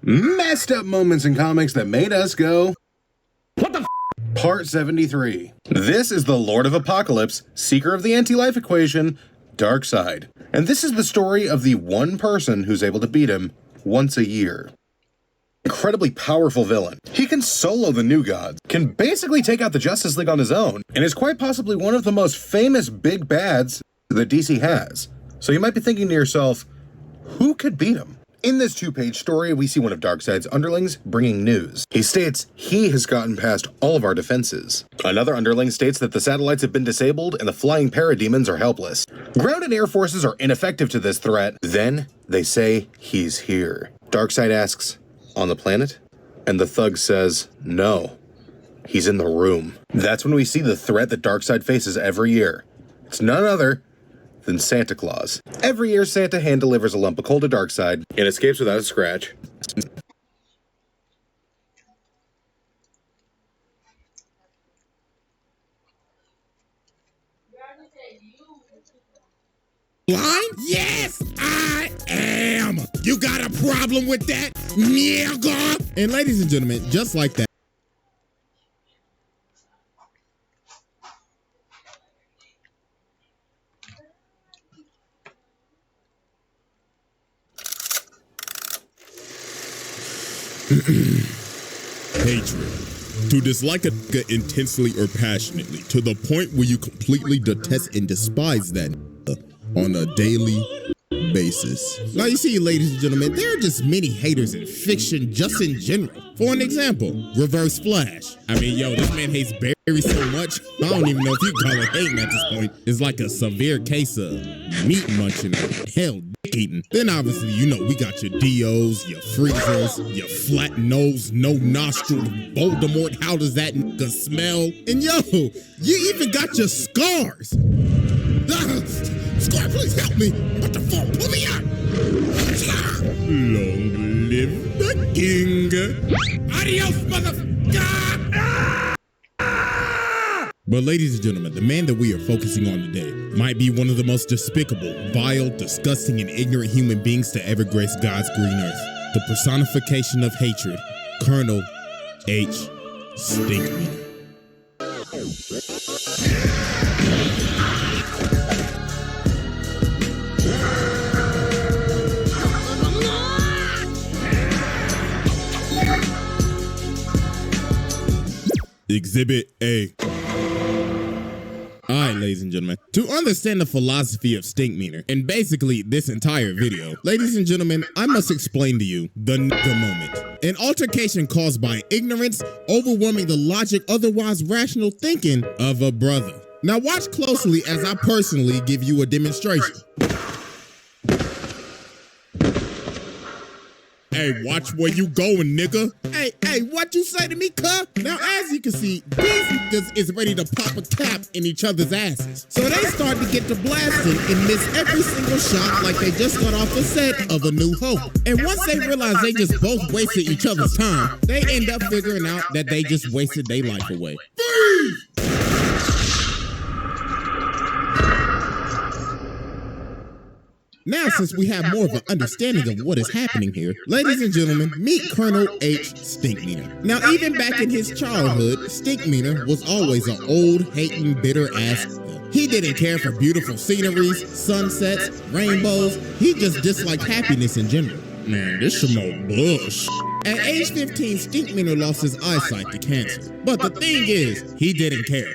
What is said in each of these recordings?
Messed up moments in comics that made us go, what the f? Part 73. This is the Lord of Apocalypse, Seeker of the Anti-Life Equation, Darkseid. And this is the story of the one person who's able to beat him once a year. Incredibly powerful villain. He can solo the New Gods, can basically take out the Justice League on his own, and is quite possibly one of the most famous big bads that DC has. So you might be thinking to yourself, who could beat him? In this two-page story, we see one of Darkseid's underlings bringing news. He states he has gotten past all of our defenses. Another underling states that the satellites have been disabled and the flying parademons are helpless. Ground and air forces are ineffective to this threat. Then they say he's here. Darkseid asks, on the planet? And the thug says, no, he's in the room. That's when we see the threat that Darkseid faces every year. It's none other than Santa Claus. Every year, Santa hand delivers a lump of coal to Darkseid and escapes without a scratch. Line? Yes, I am. You got a problem with that, nigga? And ladies and gentlemen, just like that. Hatred. To dislike a nigga intensely or passionately, to the point where you completely detest and despise that nigga on a daily basis. Now you see, ladies and gentlemen, there are just many haters in fiction just in general. For an example, Reverse Flash. I mean, yo, this man hates Barry so much, I don't even know if you call it hating at this point. It's like a severe case of meat munching or hell, dick eating. Then obviously, you know, we got your Dios, your Freezers, your flat nose, no nostril, Voldemort, how does that nigga smell? And yo, you even got your scars. Scar, please help me. What the fuck? Pull me out. Long live the king. Adios, motherfucker. But ladies and gentlemen, the man that we are focusing on today might be one of the most despicable, vile, disgusting, and ignorant human beings to ever grace God's green earth. The personification of hatred, Colonel H. Stinkmeaner. Exhibit A. Alright, ladies and gentlemen, to understand the philosophy of Stinkmeaner, and basically this entire video, ladies and gentlemen, I must explain to you the nigga moment. An altercation caused by ignorance, overwhelming the logic, otherwise rational thinking of a brother. Now watch closely as I personally give you a demonstration. Hey, watch where you going, nigga. Hey, what you say to me, cuh? Now, as you can see, these niggas is ready to pop a cap in each other's asses. So they start to get to blasting and miss every single shot like they just got off the set of A New Hope. And once they realize they just both wasted each other's time, they end up figuring out that they just wasted their life away. Freeze! Now, since we have more of an understanding of what is happening here, ladies and gentlemen, meet Colonel H. Stinkmeaner. Now, even back in his childhood, Stinkmeaner was always an old, hating, bitter ass. He didn't care for beautiful sceneries, sunsets, rainbows. He just disliked happiness in general. Man, this some old bullshit. At age 15, Stinkmeaner lost his eyesight to cancer. But the thing is, he didn't care.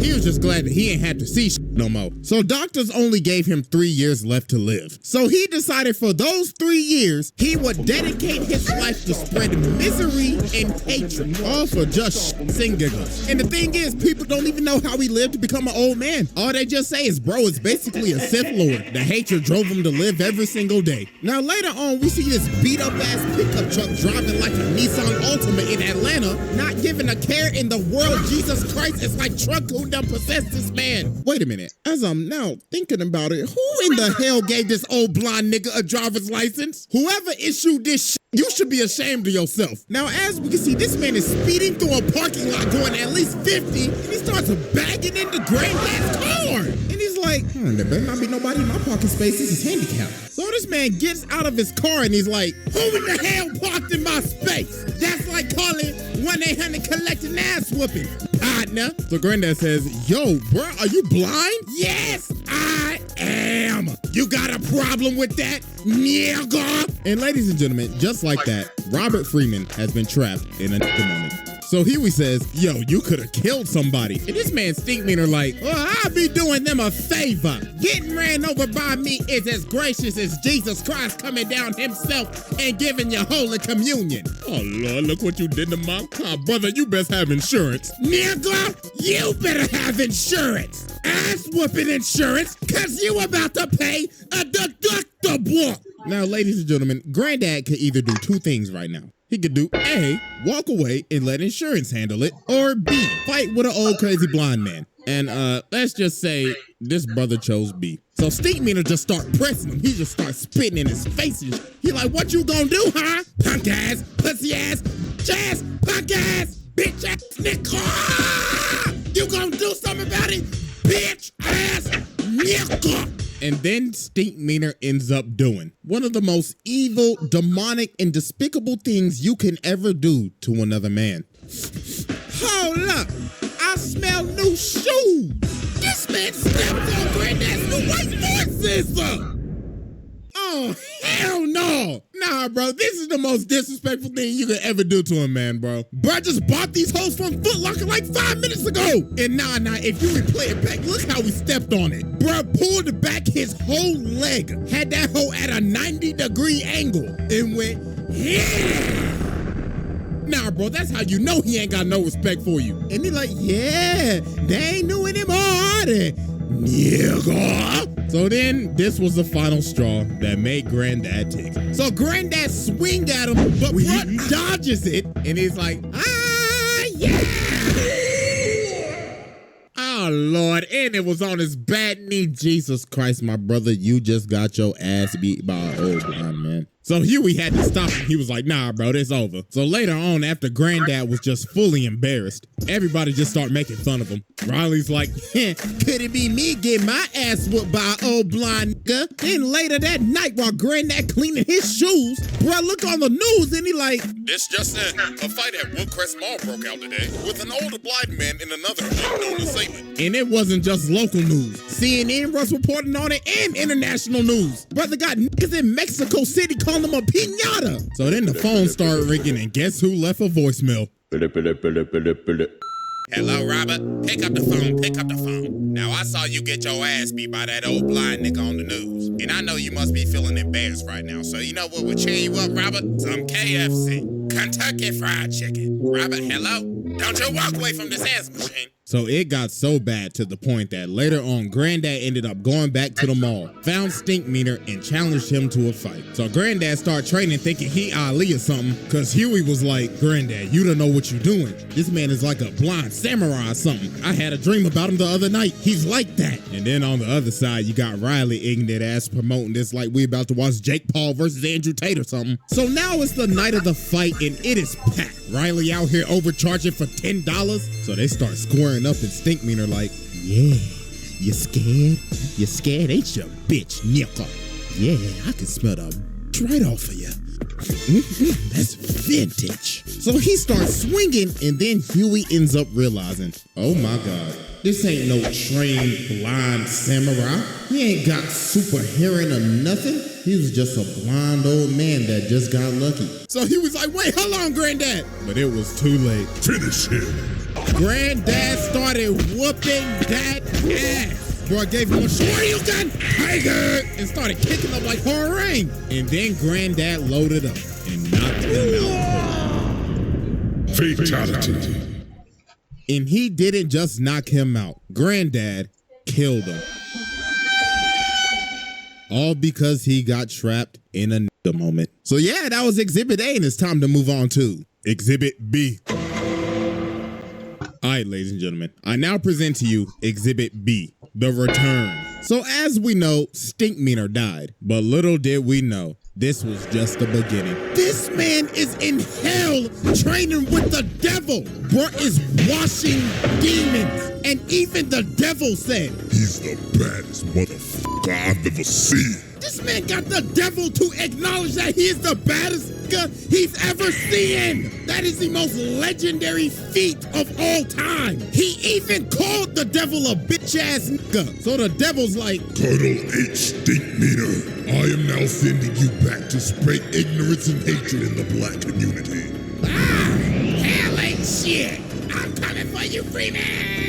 He was just glad that he ain't had to see no more. So doctors only gave him 3 years left to live. So he decided for those 3 years, he would dedicate his life to spread misery and hatred. All for just and giggles. And the thing is, people don't even know how he lived to become an old man. All they just say is, bro is basically a Sith Lord. The hatred drove him to live every single day. Now later on, we see this beat up ass pickup truck driving like a Nissan Altima in Atlanta, not giving a care in the world. Jesus Christ, it's like truck who done possessed this man. Wait a minute. As I'm now thinking about it, who in the hell gave this old blonde nigga a driver's license? Whoever issued this shit, you should be ashamed of yourself. Now, as we can see, this man is speeding through a parking lot going at least 50, and he starts bagging into granddad's car. And he's like, there better not be nobody in my parking space. This is handicapped. So this this man gets out of his car and he's like, who in the hell parked in my space? That's like calling 1-800 collecting ass whooping, partner. So Granddad says, yo, bro, are you blind? Yes, I am. You got a problem with that, nigga? And ladies and gentlemen, just like that, Robert Freeman has been trapped in a moment. So Huey says, yo, you could have killed somebody. And this man Stink Meaner like, well, I'll be doing them a favor. Getting ran over by me is as gracious as Jesus Christ coming down himself and giving you Holy Communion. Oh, Lord, look what you did to my car. Brother, you best have insurance. Nigga, you better have insurance. Ass whooping insurance, cause you about to pay a deductible. Now, ladies and gentlemen, Granddad could either do two things right now. He could do A, walk away and let insurance handle it, or B, fight with an old crazy blind man. And let's just say this brother chose B. So Stink Meaner just start pressing him. He just starts spitting in his face. And he like, what you gonna do, huh? Punk ass, pussy ass, ass, punk ass, bitch ass nigga. You gonna do something about it, bitch ass nigga. And then Stink Meaner ends up doing one of the most evil, demonic, and despicable things you can ever do to another man. Hold up, I smell new shoes. This man stepped on Granddad's new white voices. Oh, hell no. Nah, bro, this is the most disrespectful thing you could ever do to a man, bro. Bro, I just bought these hoes from Foot Locker like 5 minutes ago. And nah, if you replay it back, look how he stepped on it. Bro, pulled back his whole leg, had that hoe at a 90-degree angle, and went, yeah. Nah, bro, that's how you know he ain't got no respect for you. And he like, yeah, they ain't new anymore, are they? Nigga. So then, this was the final straw that made Granddad tick. So Granddad swing at him, but Brett dodges it, and he's like, yeah! Oh, Lord, and it was on his bad knee. Jesus Christ, my brother, you just got your ass beat by an old blind man. So Huey had to stop him. He was like, nah, bro, it's over. So later on, after Granddad was just fully embarrassed, everybody just started making fun of him. Riley's like, could it be me getting my ass whooped by an old blind nigga? Then later that night, while Granddad cleaning his shoes, bro, look on the news and he like, this just in, a fight at Woodcrest Mall broke out today with an older blind man and another unknown assailant. And it wasn't just local news. CNN was reporting on it and international news. Brother got niggas in Mexico City calling him a piñata. So then the phone started ringing and guess who left a voicemail? Hello, Robert. Pick up the phone. Now, I saw you get your ass beat by that old blind nigga on the news. And I know you must be feeling embarrassed right now. So you know what would cheer you up, Robert? Some KFC. Kentucky Fried Chicken. Robert, hello? Don't you walk away from this ass machine. So it got so bad to the point that later on, Granddad ended up going back to the mall, found Stink Meaner, and challenged him to a fight. So Granddad started training thinking he Ali or something, because Huey was like, Granddad, you don't know what you're doing. This man is like a blind samurai or something. I had a dream about him the other night. He's like that. And then on the other side, you got Riley ignorant ass promoting this like we about to watch Jake Paul versus Andrew Tate or something. So now it's the night of the fight, and it is packed. Riley out here overcharging for $10. So they start squaring up and Stink Meaner like, yeah, you scared? You scared, ain't you, bitch, nigga? Yeah, I can smell the right off of you. That's vintage. So he starts swinging, and then Huey ends up realizing, oh my God, this ain't no trained blind samurai. He ain't got super hearing or nothing. He was just a blind old man that just got lucky. So he was like, wait, hold on, Granddad. But it was too late. Finish him. Granddad started whooping that ass. Bro, gave him a short gun, tiger, and started kicking him like Horang. And then Granddad loaded up and knocked him out. Fatality. And he didn't just knock him out. Granddad killed him. All because he got trapped in a nigga moment. So yeah, that was Exhibit A, and it's time to move on to Exhibit B. All right, ladies and gentlemen, I now present to you Exhibit B, The Return. So as we know, Stink Meaner died, but little did we know, this was just the beginning. This man is in hell training with the devil. Bro is washing demons. And even the devil said, he's the baddest motherfucker I've ever seen. This man got the devil to acknowledge that he is the baddest nigga he's ever seen. That is the most legendary feat of all time. He even called the devil a bitch-ass nigga. So the devil's like, Colonel H. Stinkmeaner, I am now sending you back to spread ignorance and hatred in the black community. Hell ain't shit. I'm coming for you, Freeman.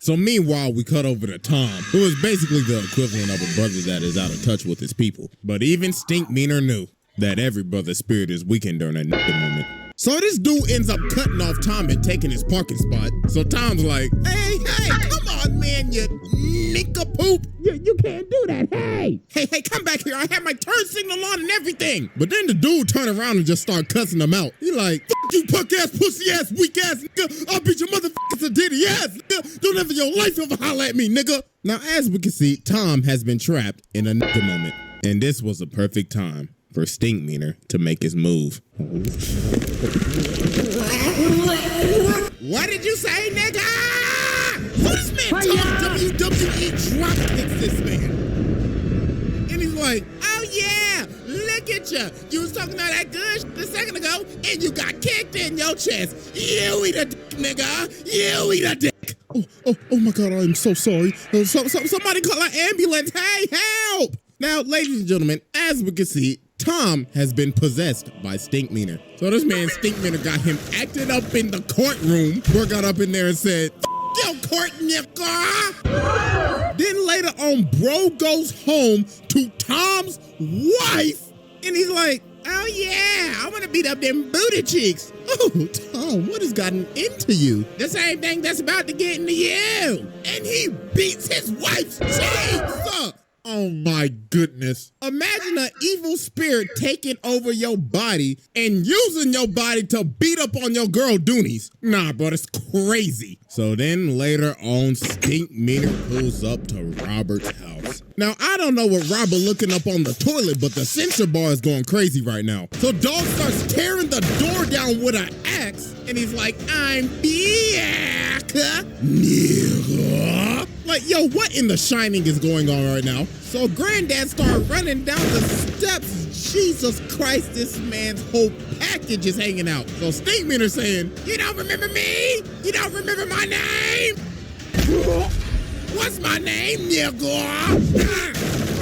So meanwhile, we cut over to Tom, who is basically the equivalent of a brother that is out of touch with his people. But even Stinkmeaner knew that every brother's spirit is weakened during a moment. So this dude ends up cutting off Tom and taking his parking spot. So Tom's like, hey, come on, man, you nincompoop. You can't do that, hey, come back here. I have my turn signal on and everything. But then the dude turned around and just started cussing him out. He like, fuck you, punk ass, pussy ass, weak ass nigga. I'll beat your motherfuckers to ditty ass nigga. Don't ever your life ever holler at me, nigga. Now, as we can see, Tom has been trapped in a nigga moment. And this was a perfect time for Stinkmeaner to make his move. What did you say, nigga? So this man WWE drop kicks this man. And he's like, oh yeah, look at you. You was talking all that good a second ago, and you got kicked in your chest. You eat a dick, nigga. You eat a dick. Oh my God, I am so sorry. Somebody call an ambulance. Hey, help. Now, ladies and gentlemen, as we can see, Tom has been possessed by Stinkmeaner. So this man Stinkmeaner got him acted up in the courtroom. Bro got up in there and said, yo, court nigga. Then later on, bro goes home to Tom's wife. And he's like, oh yeah, I want to beat up them booty cheeks. Oh, Tom, what has gotten into you? The same thing that's about to get into you. And he beats his wife's cheeks up. Oh my goodness. Imagine an evil spirit taking over your body and using your body to beat up on your girl Doonies. Nah, bro, it's crazy. So then later on, Stinkmeaner pulls up to Robert's house. Now, I don't know what Robert looking up on the toilet, but the sensor bar is going crazy right now. So Dog starts tearing the door down with an axe, and he's like, I'm back, nigga. Like, yo, what in The Shining is going on right now? So Granddad started running down the steps. Jesus Christ, this man's whole package is hanging out. So Stinkmeaner saying, you don't remember me? You don't remember my name? What's my name, nigga?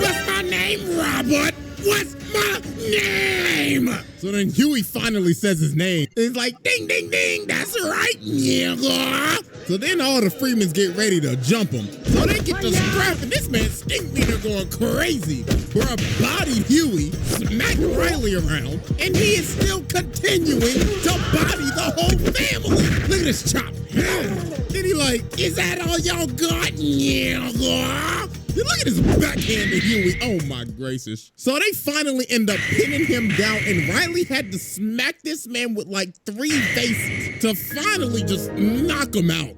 What's my name, Robert? What's my name? So then Huey finally says his name. He's like, ding, ding, ding, that's right, nigga. So then all the Freemans get ready to jump him. So they get to scrapping. This man Stinkmeaner going crazy. Bro bodied Huey, smacked Riley around, and he is still continuing to body the whole family. Look at this chop. Then he like, is that all y'all got, nigga? Look at his backhand to Huey. Oh my gracious. So they finally end up pinning him down, and Riley had to smack this man with like 3 faces to finally just knock him out.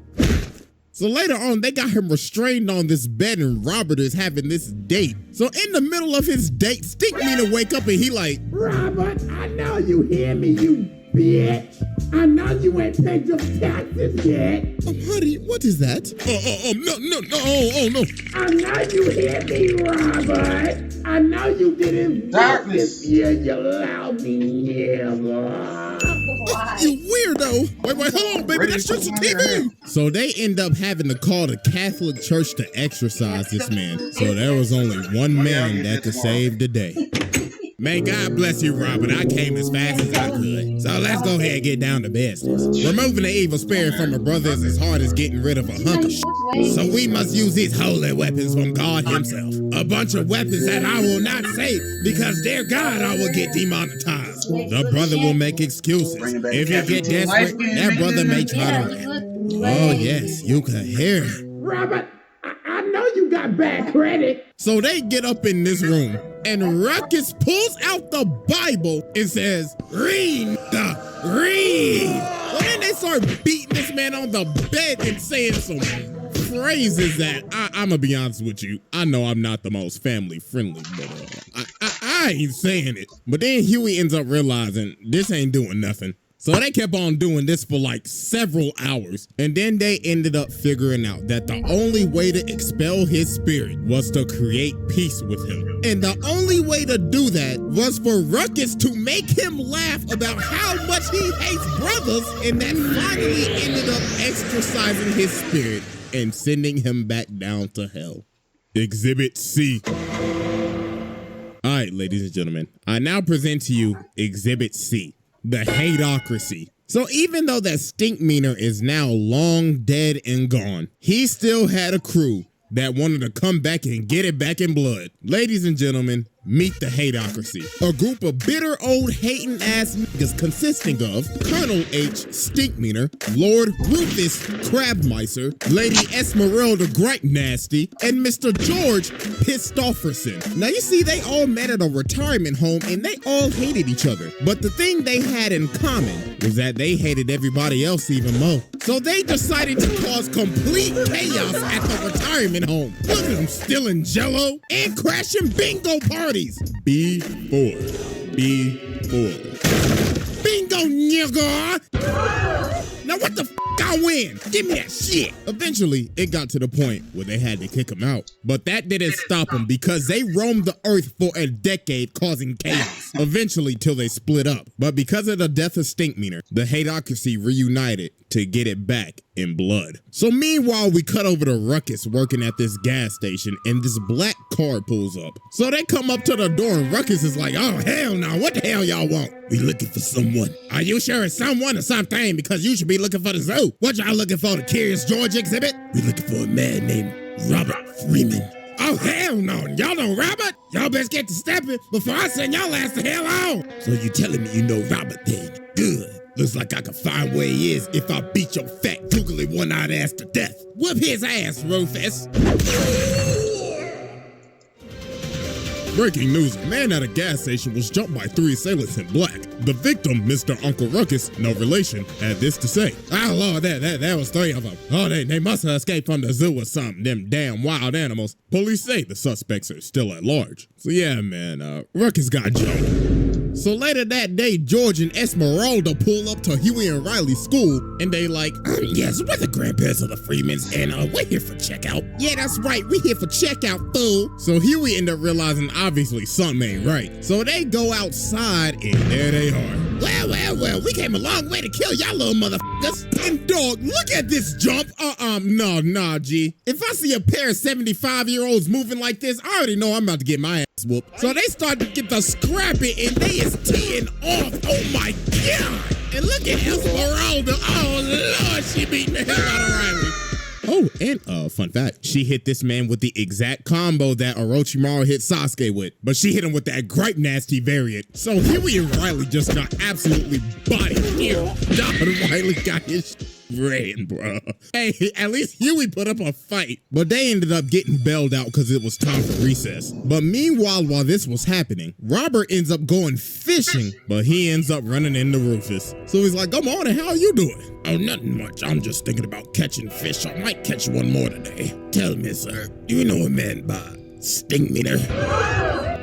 So later on, they got him restrained on this bed, and Robert is having this date. So in the middle of his date, Stinkmeaner wake up and he like, Robert, I know you hear me, you bitch. I know you ain't paid your taxes yet. Honey, what is that? No. I know you hear me, Robert. I know you didn't Darkness. this year, you lousy nigga. You weirdo. Wait, hold on, baby, that's just a TV. So they end up having to call the Catholic Church to exorcise this man. So there was only one man that could save the day. May God bless you, Robert. I came as fast as I could. So let's go ahead and get down to business. Removing the evil spirit from a brother is as hard as getting rid of a hunk of shit. So we must use these holy weapons from God himself. A bunch of weapons that I will not say because their God I will get demonetized. The brother will make excuses. If you get desperate, that brother may try to rap. Oh yes, you can hear it. Robert, I know you got bad credit. So they get up in this room, and Ruckus pulls out the Bible and says, read. Well, then they start beating this man on the bed and saying some phrases that I'm gonna be honest with you. I know I'm not the most family friendly, but I ain't saying it. But then Huey ends up realizing this ain't doing nothing. So they kept on doing this for like several hours. And then they ended up figuring out that the only way to expel his spirit was to create peace with him. And the only way to do that was for Ruckus to make him laugh about how much he hates brothers. And that finally ended up exorcising his spirit and sending him back down to hell. Exhibit C. All right, ladies and gentlemen, I now present to you Exhibit C. The hateocracy. So even though that Stinkmeaner is now long dead and gone, he still had a crew that wanted to come back and get it back in blood. Ladies and gentlemen, meet the hateocracy. A group of bitter old hating ass niggas consisting of Colonel H. Stinkmeaner, Lord Rufus Crabmicer, Lady Esmeralda Gripe Nasty, and Mr. George Pistofferson. Now you see, they all met at a retirement home and they all hated each other. But the thing they had in common was that they hated everybody else even more. So they decided to cause complete chaos at the retirement home. Look at them stealing jello and crashing bingo parties. B4. Bingo, nigga! Now what the f*** I win? Give me that shit! Eventually, it got to the point where they had to kick him out. But that didn't stop them because they roamed the earth for a decade causing chaos. Eventually, till they split up. But because of the death of Stinkmeaner, the hateocracy reunited to get it back in blood. So meanwhile, we cut over to Ruckus working at this gas station and this black car pulls up. So they come up to the door and Ruckus is like, oh hell no, what the hell y'all want? We looking for someone. Are you sure it's someone or something? Because you should be looking for the zoo. What y'all looking for, the Curious George exhibit? We looking for a man named Robert Freeman. Oh hell no, y'all know Robert? Y'all best get to stepping before I send y'all ass the hell on. So you telling me you know Robert then? Good. Looks like I can find where he is if I beat your fat, googly one-eyed ass to death. Whoop his ass, Rufus. Breaking news, a man at a gas station was jumped by 3 assailants in black. The victim, Mr. Uncle Ruckus, no relation, had this to say. Oh Lord, that was 3 of them. Oh, they must have escaped from the zoo or something, them damn wild animals. Police say the suspects are still at large. So yeah, man, Ruckus got jumped. So later that day, George and Esmeralda pull up to Huey and Riley's school, and they like, yes, we're the grandparents of the Freemans, and we're here for checkout. Yeah, that's right, we here for checkout, fool. So Huey ended up realizing obviously something ain't right. So they go outside, and there they are. Well, we came a long way to kill y'all little motherfuckers. And dog, look at this jump. Nah, G. If I see a pair of 75-year-olds moving like this, I already know I'm about to get my ass whooped. So they start to get the scrapping, and they is teeing off. Oh my God. And look at Esmeralda. Oh Lord, she beating the hell out of Riley. Oh, and fun fact, she hit this man with the exact combo that Orochimaru hit Sasuke with, but she hit him with that Gripe Nasty variant. So Huey and Riley just got absolutely bodied here. Riley got his ran, bro. Hey, at least Huey put up a fight, but they ended up getting bailed out because it was time for recess. But meanwhile, while this was happening, Robert ends up going fishing, but he ends up running into Rufus. So he's like, come on, how are you doing? Oh, nothing much. I'm just thinking about catching fish. I might catch one more today. Tell me, sir, do you know a man by Stinkmeaner?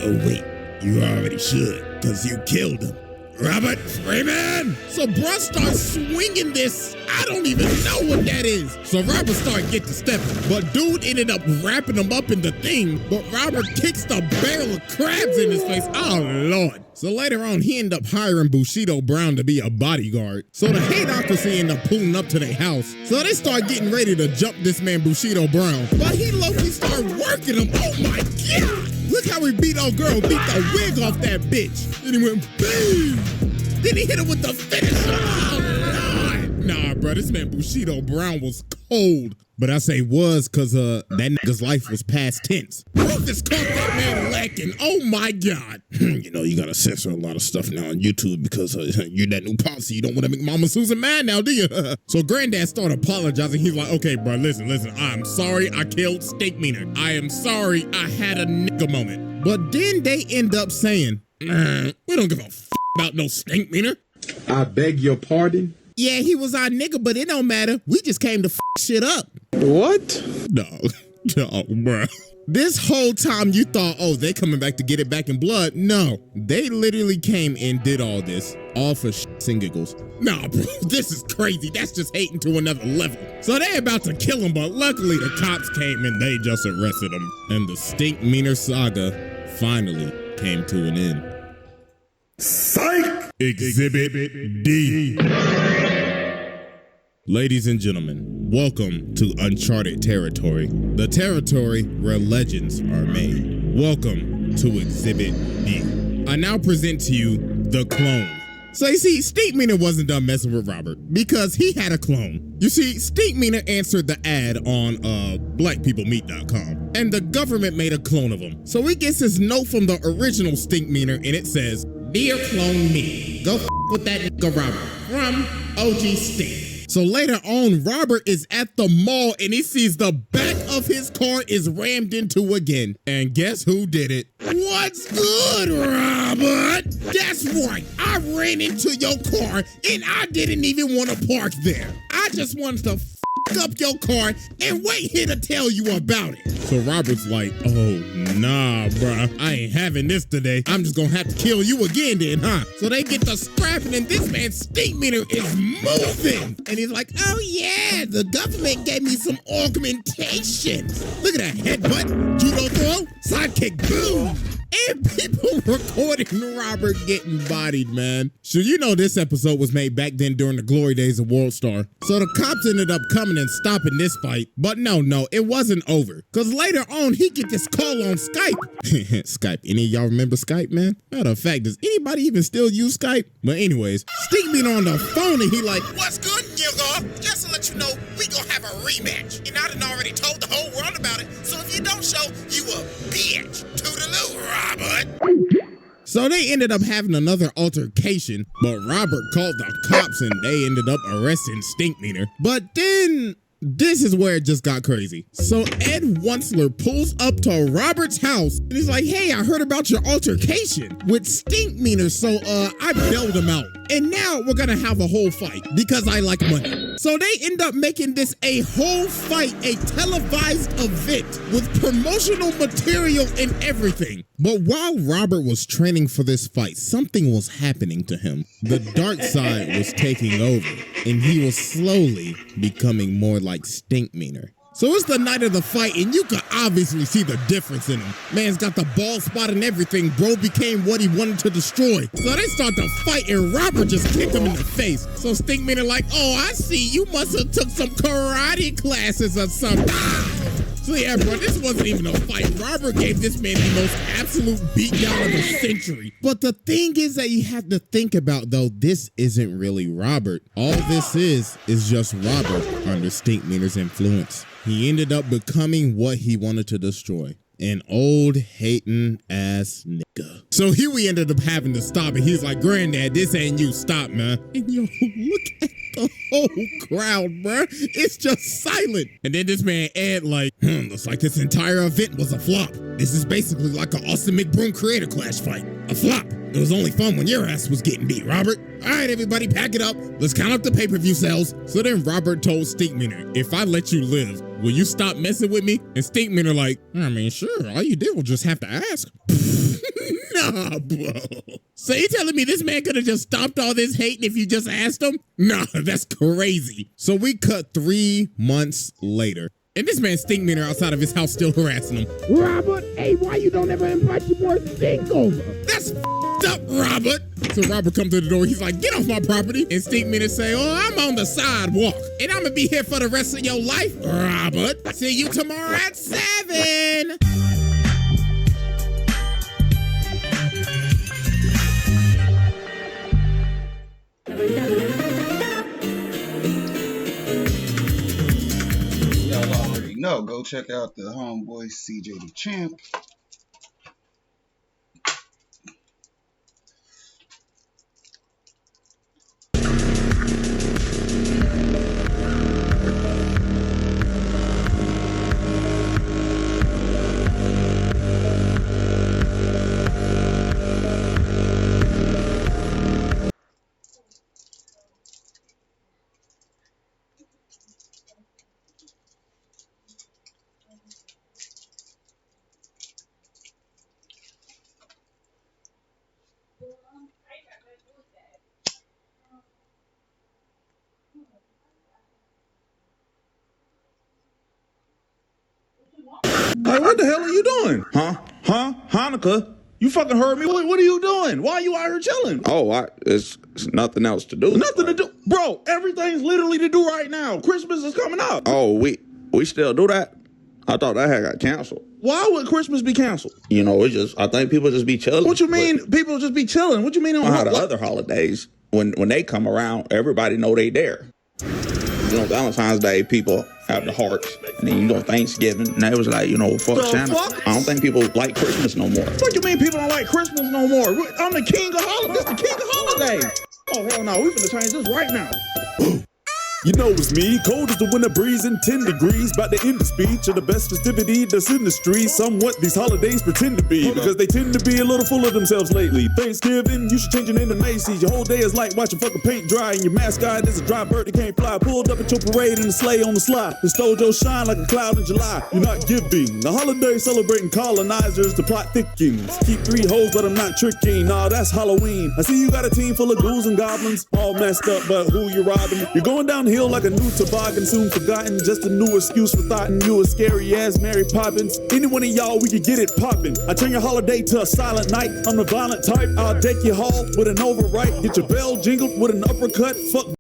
Oh, wait, you already should, because you killed him. Robert Freeman! So bruh starts swinging this, I don't even know what that is. So Robert started getting to stepping, but dude ended up wrapping him up in the thing, but Robert kicks the barrel of crabs in his face. Oh Lord. So later on, he ended up hiring Bushido Brown to be a bodyguard. So the hateocracy ended up pulling up to their house. So they start getting ready to jump this man Bushido Brown, but he low-key started working him. Oh my God! Look how he beat old girl, beat the wig off that bitch. Then he went, boom! Then he hit her with the finisher. Oh, Lord. Nah, bro, this man Bushido Brown was cold. But I say was because that nigga's life was past tense. Rufus caught that man lacking. Oh my God. You know, you gotta censor a lot of stuff now on YouTube because you're that new policy. You don't want to make Mama Susan mad now, do you? So Granddad started apologizing. He's like, okay, bro, listen. I'm sorry I killed Stinkmeaner. I am sorry I had a nigga moment. But then they end up saying, we don't give a f about no Stinkmeaner. I beg your pardon? Yeah, he was our nigga, but it don't matter. We just came to f shit up. What? No, bruh. This whole time you thought, oh, they coming back to get it back in blood. No, they literally came and did all this, all for shits and giggles. Nah, bro, this is crazy. That's just hating to another level. So they about to kill him, but luckily the cops came and they just arrested him. And the Stink Meaner saga finally came to an end. Psych! Exhibit D. Ladies and gentlemen, welcome to uncharted territory, the territory where legends are made. Welcome to Exhibit D. I now present to you the clone. So you see, Stink Meaner wasn't done messing with Robert because he had a clone. You see, Stink Meaner answered the ad on blackpeoplemeet.com and the government made a clone of him. So he gets his note from the original Stink Meaner and it says, "Dear clone me, go with that nigga Robert from OG Stink." So later on, Robert is at the mall and he sees the back of his car is rammed into again. And guess who did it? What's good, Robert? That's right. I ran into your car and I didn't even want to park there. I just wanted to up your car and wait here to tell you about it. So Robert's like, oh, nah, bruh. I ain't having this today. I'm just gonna have to kill you again then, huh? So they get to scrapping and this man's Stink Meaner is moving. And he's like, oh yeah, the government gave me some augmentation. Look at that headbutt, judo throw, sidekick, boom. And people recording Robert getting bodied, man. So you know this episode was made back then during the glory days of World Star. So the cops ended up coming and stopping this fight. But no, it wasn't over. Because later on, he get this call on Skype. Skype. Any of y'all remember Skype, man? Matter of fact, does anybody even still use Skype? But anyways, Stink Meaner on the phone and he like, what's good, nigga? Just to let you know, we gonna have a rematch. And I done already told the whole world about it. So if you don't show, you a bitch. Toodaloo, Robert. So they ended up having another altercation, but Robert called the cops and they ended up arresting Stink Meaner. But then this is where it just got crazy. So Ed Wunsler pulls up to Robert's house and he's like, hey, I heard about your altercation with Stink Meaner, so I bailed him out. And now we're gonna have a whole fight because I like money. So they end up making this a whole fight, a televised event with promotional material and everything. But while Robert was training for this fight, something was happening to him. The dark side was taking over and he was slowly becoming more like Stink Meaner. So it's the night of the fight, and you can obviously see the difference in him. Man's got the bald spot and everything. Bro became what he wanted to destroy. So they start to fight, and Robert just kicked him in the face. So Stink Meaner like, oh, I see. You must have took some karate classes or something. So yeah, bro, this wasn't even a fight. Robert gave this man the most absolute beatdown of the century. But the thing is that you have to think about, though, this isn't really Robert. All this is just Robert under Stink Meaner's influence. He ended up becoming what he wanted to destroy. An old hating ass nigga. So here we ended up having to stop, and he's like, Granddad, this ain't you, stop, man. And yo, look at the whole crowd, bruh. It's just silent. And then this man Ed like, looks like this entire event was a flop. This is basically like an Austin McBroom creator clash fight. A flop. It was only fun when your ass was getting beat, Robert. All right, everybody, pack it up. Let's count up the pay-per-view sales. So then Robert told Stink Meaner, if I let you live, will you stop messing with me? And Stink Meaner like, I mean, sure. All you did was just have to ask. Nah, bro. So you telling me this man could have just stopped all this hating if you just asked him? Nah, that's crazy. So we cut 3 months later. And this man Stink Meaner outside of his house still harassing him. Robert, hey, why you don't ever invite your boy Stink over? That's up, Robert. So Robert comes to the door. He's like, get off my property. And Stink Meaner say, oh, I'm on the sidewalk. And I'm going to be here for the rest of your life, Robert. See you tomorrow at 7. Y'all already know. Go check out the homeboy CJ the Champ. Like, what the hell are you doing? Huh? Hanukkah? You fucking heard me? What are you doing? Why are you out here chilling? Oh, it's nothing else to do. Nothing to do. Bro, everything's literally to do right now. Christmas is coming up. Oh, we still do that? I thought that had got canceled. Why would Christmas be canceled? You know, I think people just be chilling. What you mean people just be chilling? What you mean on how the other holidays, when they come around, everybody know they there. You know, Valentine's Day, people have the hearts. And then, you know, Thanksgiving. And they was like, you know, fuck Santa. I don't think people like Christmas no more. What you mean people don't like Christmas no more? I'm the king of holidays. This the king of holidays. Oh, hell no. We finna change this right now. You know it's me, cold as the winter breeze and 10 degrees. About to end the speech of the best festivity that's in the street. Somewhat these holidays pretend to be, because they tend to be a little full of themselves lately. Thanksgiving, you should change your name to Macy's. Your whole day is like watching fucking paint dry, and your mascot is a dry bird that can't fly. Pulled up at your parade in a sleigh on the slide, and stole your shine like a cloud in July. You're not giving. The holiday celebrating colonizers, the plot thickens. Keep 3 hoes, but I'm not tricking. Nah, that's Halloween. I see you got a team full of ghouls and goblins, all messed up, but who you robbing? You're going downhill like a new toboggan, soon forgotten. Just a new excuse for thoughtin' you a scary ass Mary Poppins. Any one of y'all, we could get it poppin'. I turn your holiday to a silent night. I'm the violent type. I'll deck your hall with an overripe. Get your bell jingled with an uppercut. Fuck